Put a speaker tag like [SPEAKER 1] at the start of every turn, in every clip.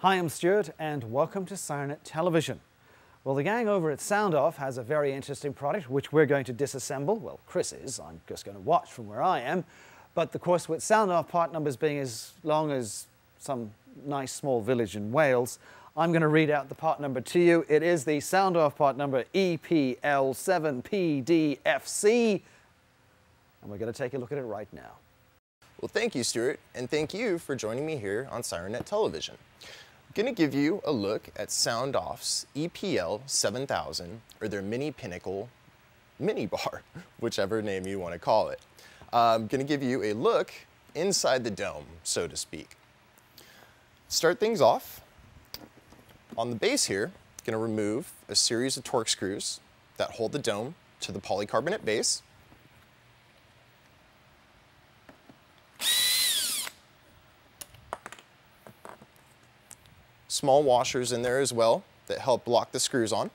[SPEAKER 1] Hi, I'm Stuart and welcome to SIRENNET Television. Well, the gang over at SoundOff has a very interesting product which we're going to disassemble. Well, Chris is. I'm just going to watch from where I am. But of course, with SoundOff part numbers being as long as some nice small village in Wales, I'm going to read out the part number to you. It is the SoundOff part number EPL7PDFC. And we're going to take a look at it right now.
[SPEAKER 2] Well, thank you, Stuart, and thank you for joining me here on SIRENNET Television. I'm going to give you a look at SoundOff's EPL7000, or their Mini Pinnacle Mini Bar, whichever name you want to call it. I'm going to give you a look inside the dome, so to speak. Start things off. On the base here, I'm going to remove a series of Torx screws that hold the dome to the polycarbonate base. Small washers in there as well that help lock the screws on.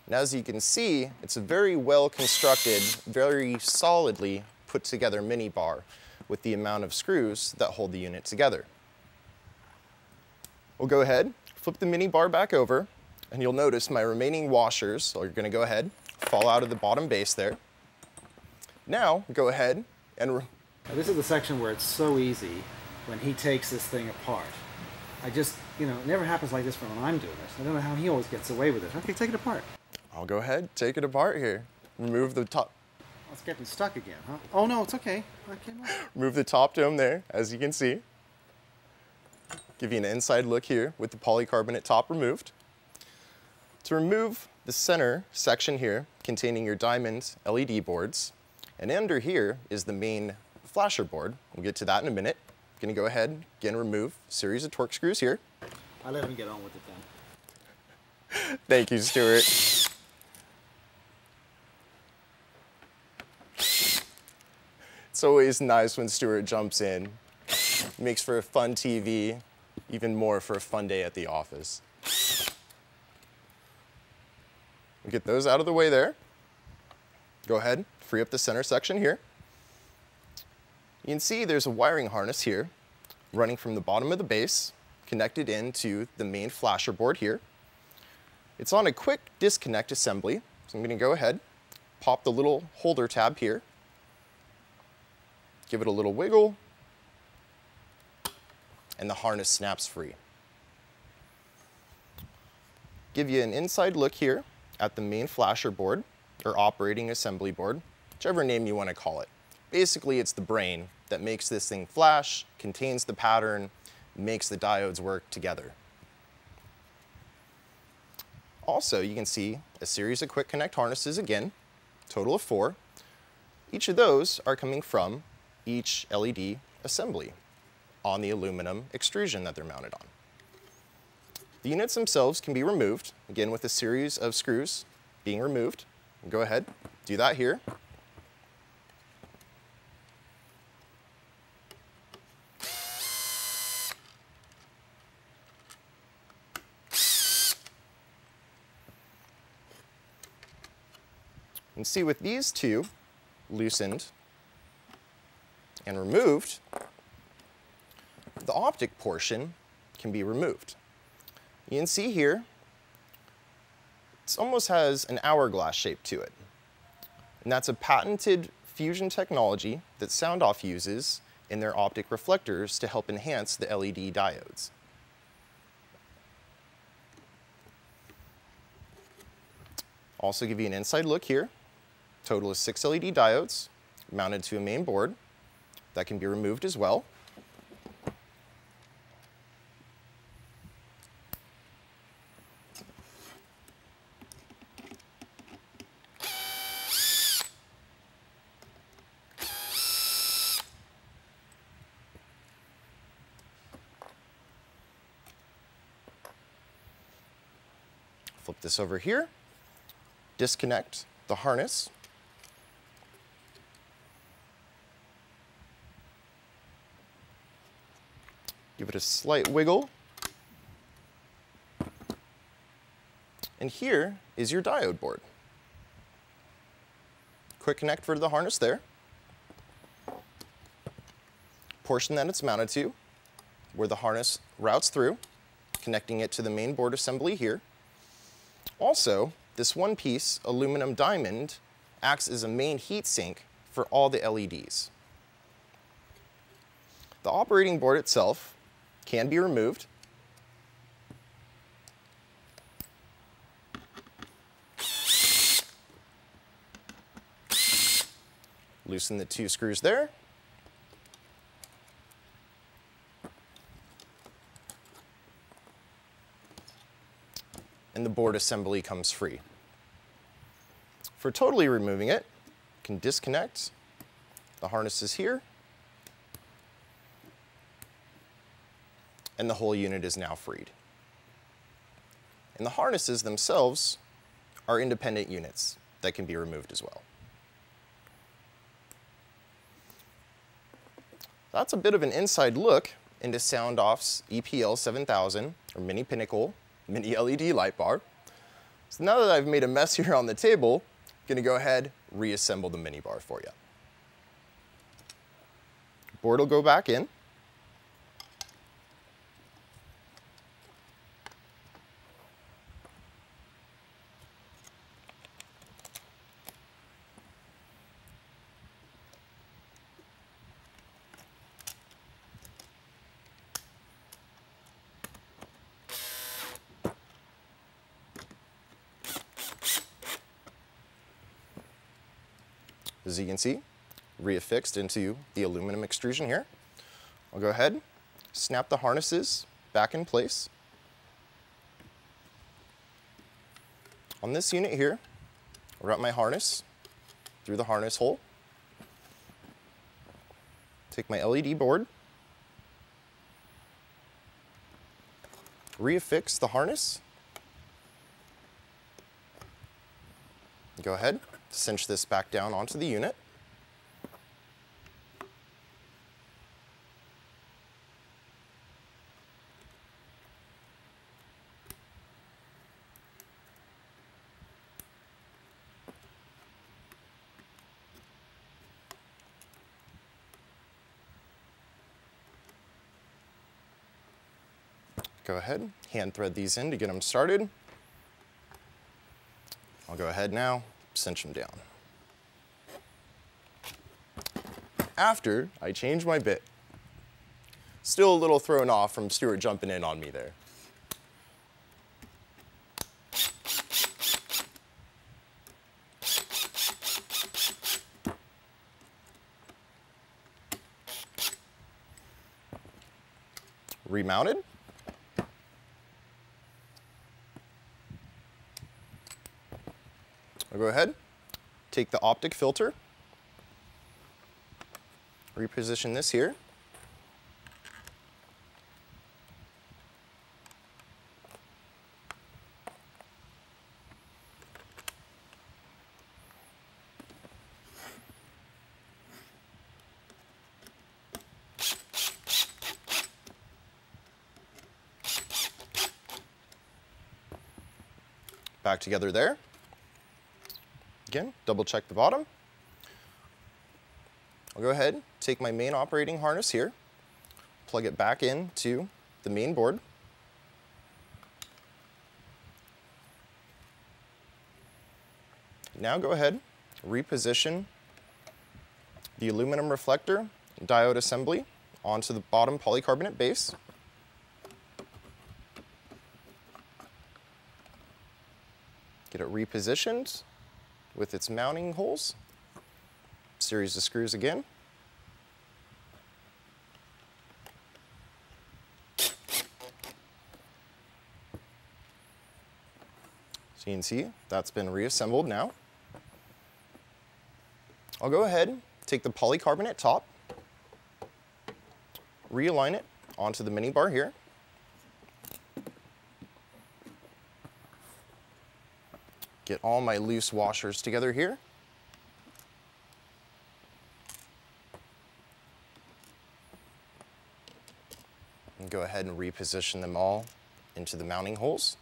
[SPEAKER 2] And as you can see, it's a very well constructed, very solidly put together mini bar with the amount of screws that hold the unit together. We'll go ahead, flip the mini bar back over, and you'll notice my remaining washers are going to go ahead, fall out of the bottom base there. Now, go ahead and...
[SPEAKER 1] This is the section where it's so easy when he takes this thing apart. I just, it never happens like this when I'm doing this. I don't know how he always gets away with it. Okay, take it apart.
[SPEAKER 2] I'll go ahead, take it apart here. Remove the top.
[SPEAKER 1] Oh, it's getting stuck again, huh? Oh no, it's okay.
[SPEAKER 2] Remove the top dome there, as you can see. Give you an inside look here with the polycarbonate top removed. To remove the center section here containing your diamond LED boards, and under here is the main flasher board. We'll get to that in a minute. I'm gonna go ahead, again remove a series of Torx screws here.
[SPEAKER 1] I'll let him get on with it then.
[SPEAKER 2] Thank you, Stuart. It's always nice when Stuart jumps in. It makes for a fun TV, even more for a fun day at the office. We'll get those out of the way there. Go ahead, free up the center section here. You can see there's a wiring harness here running from the bottom of the base, connected into the main flasher board here. It's on a quick disconnect assembly, so I'm going to go ahead, pop the little holder tab here, give it a little wiggle, and the harness snaps free. Give you an inside look here at the main flasher board, or operating assembly board, whichever name you want to call it. Basically, it's the brain that makes this thing flash, contains the pattern, makes the diodes work together. Also, you can see a series of quick connect harnesses again, total of 4. Each of those are coming from each LED assembly on the aluminum extrusion that they're mounted on. The units themselves can be removed, again with a series of screws being removed. Go ahead, do that here. And see with these two loosened and removed, the optic portion can be removed. You can see here, it almost has an hourglass shape to it. And that's a patented fusion technology that SoundOff uses in their optic reflectors to help enhance the LED diodes. Also give you an inside look here. Total of 6 LED diodes mounted to a main board that can be removed as well. Flip this over here. disconnect the harness. Give it a slight wiggle. And here is your diode board. Quick connect for the harness there. Portion that it's mounted to, where the harness routes through, connecting it to the main board assembly here. Also, this one-piece aluminum diamond acts as a main heat sink for all the LEDs. The operating board itself can be removed. Loosen the 2 screws there. And the board assembly comes free. For totally removing it, you can disconnect. The harness is here. And the whole unit is now freed. And the harnesses themselves are independent units that can be removed as well. That's a bit of an inside look into SoundOff's EPL 7000 or Mini Pinnacle Mini LED light bar. So now that I've made a mess here on the table, I'm gonna go ahead, reassemble the mini bar for you. Board will go back in. As you can see, reaffixed into the aluminum extrusion here. I'll go ahead, snap the harnesses back in place. On this unit here, I'll route my harness through the harness hole. Take my LED board, reaffix the harness. Go ahead, cinch this back down onto the unit. Go ahead, hand thread these in to get them started. I'll go ahead now, cinch them down. After I change my bit. Still a little thrown off from Stuart jumping in on me there. Remounted. I'll go ahead, take the optic filter, reposition this here. Back together there. Again, double check the bottom. I'll go ahead, take my main operating harness here, plug it back into the main board. Now go ahead, reposition the aluminum reflector and diode assembly onto the bottom polycarbonate base. Get it repositioned with its mounting holes. Series of screws again. So you can see that's been reassembled now. I'll go ahead, take the polycarbonate top, realign it onto the mini bar here. Get all my loose washers together here. And go ahead and reposition them all into the mounting holes.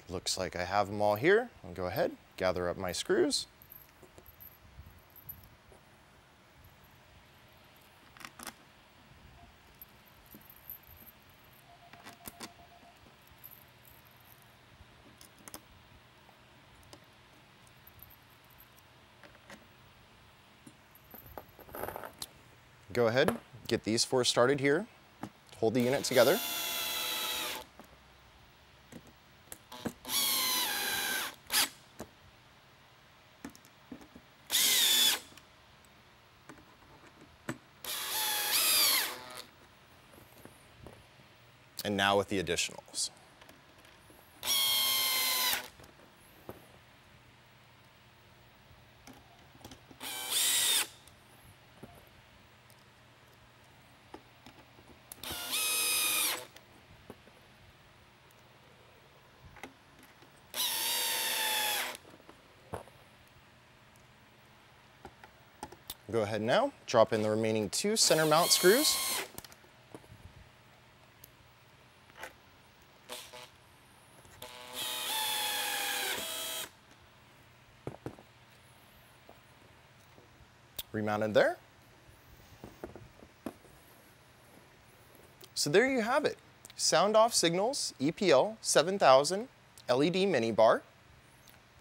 [SPEAKER 2] Looks like I have them all here. I'll go ahead, gather up my screws. Go ahead, get these four started here. Hold the unit together. And now with the additionals. Go ahead now, drop in the remaining 2 center mount screws. Remounted there. So there you have it. SoundOff Signals EPL 7000 LED Mini Bar.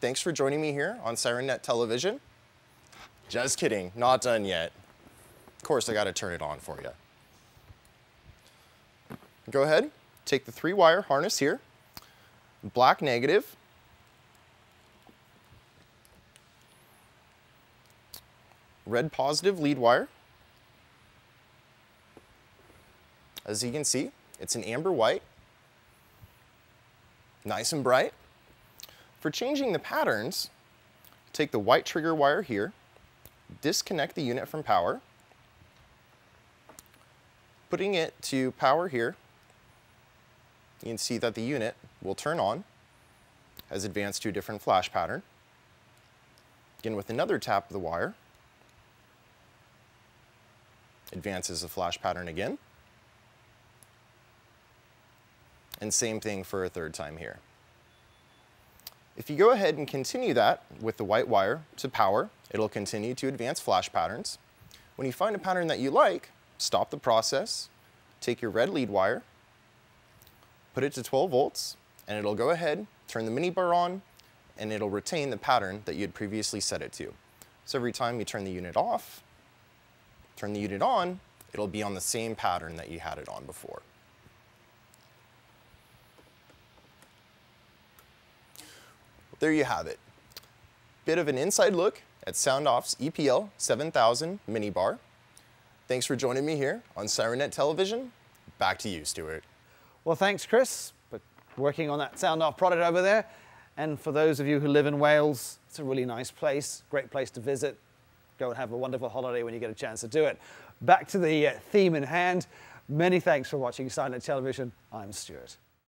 [SPEAKER 2] Thanks for joining me here on SIRENNET Television. Just kidding, not done yet. Of course, I gotta turn it on for you. Go ahead, take the 3-wire harness here, black negative, red positive lead wire. As you can see, it's an amber white, nice and bright. For changing the patterns, take the white trigger wire here, disconnect the unit from power, putting it to power here, you can see that the unit will turn on, has advanced to a different flash pattern. Again, with another tap of the wire, advances the flash pattern again. And same thing for a third time here. If you go ahead and continue that with the white wire to power, it'll continue to advance flash patterns. When you find a pattern that you like, stop the process, take your red lead wire, put it to 12 volts, and it'll go ahead, turn the mini bar on, and it'll retain the pattern that you had previously set it to. So every time you turn the unit off, turn the unit on, it'll be on the same pattern that you had it on before. There you have it. Bit of an inside look at SoundOff's EPL 7000 Mini Bar. Thanks for joining me here on SIRENNET Television. Back to you, Stuart.
[SPEAKER 1] Well, thanks, Chris, for working on that SoundOff product over there. And for those of you who live in Wales, it's a really nice place, great place to visit. Go and have a wonderful holiday when you get a chance to do it. Back to the theme in hand. Many thanks for watching SIRENNET Television. I'm Stuart.